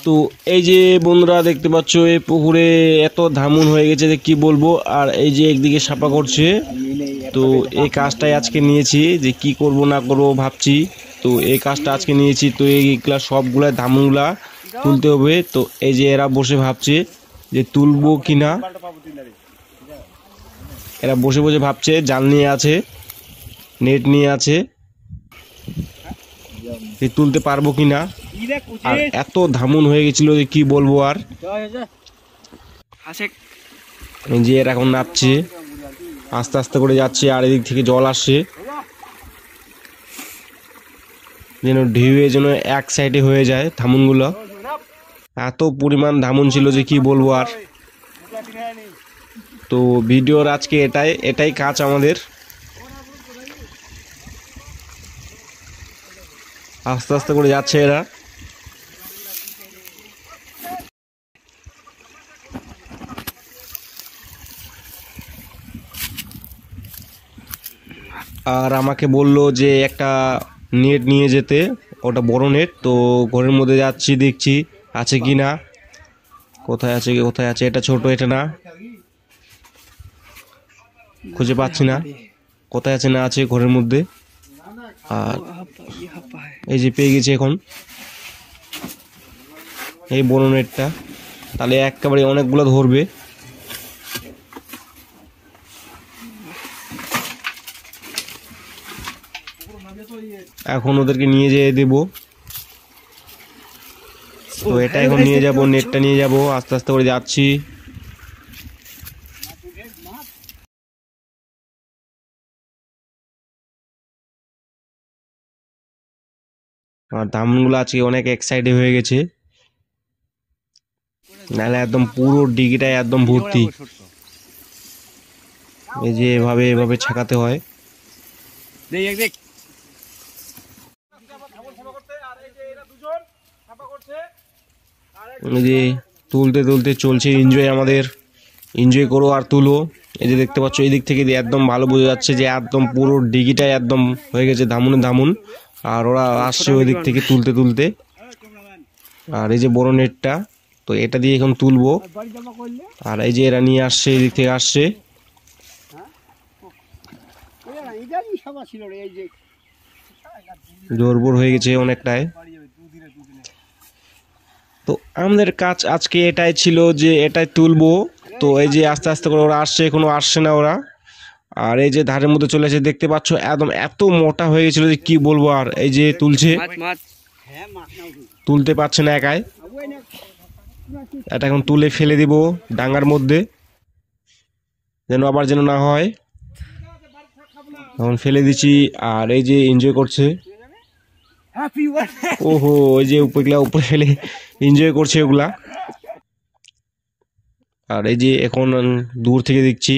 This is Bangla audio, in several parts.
তো এই যে বন্ধুরা দেখতে পাচ্ছ এই পুকুরে এত ধামুন হয়ে গেছে যে কি বলবো। আর এই যে একদিকে সাপা করছে, তো এই কাজটাই আজকে নিয়েছি যে কি করব না করব ভাবছি। তো এই কাজটা আজকে নিয়েছি। তো এইগুলা সবগুলা ধামুনগুলা তুলতে হবে। তো এই যে এরা বসে ভাবছে যে তুলবো কিনা, এরা বসে বসে ভাবছে। জাল নিয়ে আছে, নেট নিয়ে আছে, তুলতে পারবো কিনা। আর এত ধামুন হয়ে গেছিল যে কি বলবো। আর যে এরা এখন নামছে, আস্তে আস্তে করে যাচ্ছে। আর এদিক থেকে জল আসছে, যেন ঢেউয়ে যেন এক সাইডে হয়ে যায় ধামুনগুলো। এত পরিমাণ ধামুন ছিল যে কি বলবো। আর তো ভিডিওর আজকে এটাই কাজ আমাদের। আস্তে আস্তে করে যাচ্ছে এরা। আর আমাকে বলল যে একটা নেট নিয়ে যেতে, ওটা বড় নেট। তো ঘরের মধ্যে যাচ্ছি, দেখছি আছে কি না, কোথায় আছে কোথায় আছে। এটা ছোট, এটা না, খুঁজে পাচ্ছি না কোথায় আছে না আছে ঘরের মধ্যে। আর এই যে পেয়ে গেছি এখন এই বড় নেটটা, তাহলে একেবারে অনেকগুলো ধরবে। এখন ওদেরকে নিয়ে যেয়ে দেবো। তো এটা এখন নিয়ে যাব, নেটটা নিয়ে যাব, আস্তে আস্তে করে যাচ্ছি। আর ধামগুলো আজকে অনেক এক্সাইটেড হয়ে গেছে, নাহলে একদম পুরো ডিগিটাই একদম ভর্তি। এই যে এভাবে এভাবে ছাকাতে হয়। এই যে তুলতে তুলতে চলছে এনজয় আমাদের। এনজয় করো আর তুলো। এই যে দেখতে পাচ্ছ এই দিক থেকে একদম ভালো বোঝা যাচ্ছে যে একদম পুরো ডিগিটাই একদম হয়ে গেছে ধামুনে ধামুন। আর ওরা আসছে ওই দিক থেকে তুলতে তুলতে। আর এই যে বড় নেটটা, তো এটা দিয়ে এখন তুলবো। আর এই যে এরা নিয়ে আসছে, এই দিক থেকে আসছে। জোরবোর হয়ে গেছে অনেকটাই। তো আমাদের কাজ আজকে এটাই ছিল যে এটাই তুলবো। তো এই যে আস্তে আস্তে করে ওরা আসছে, এখনো আসছে না ওরা। আর এই যে ধারের মধ্যে চলে এসে দেখতে পাচ্ছ একদম এত মোটা হয়ে গেছিল যে কি বলবো। আর এই যে তুলছে, তুলতে পারছে না একাই। এটা এখন তুলে ফেলে দিব ডাঙ্গার মধ্যে, যেন আবার যেন না হয়। এখন ফেলে দিচ্ছি। আর এই যে এনজয় করছে। ওহো, ওই যে উপরগুলা উপরে ফেলে এনজয় করছে ওগুলা। আর এই যে এখন দূর থেকে দেখছি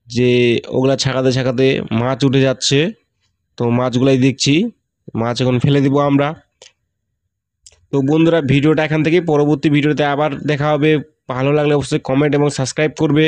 যে ওগুলা ছাকাতে ছাকাতে মাছ উঠে যাচ্ছে। তো মাছগুলাই দেখছি, মাছ এখন ফেলে দিব আমরা। তো বন্ধুরা ভিডিওটা এখান থেকে, পরবর্তী ভিডিওতে আবার দেখা হবে। ভালো লাগলে অবশ্যই কমেন্ট এবং সাবস্ক্রাইব করবে।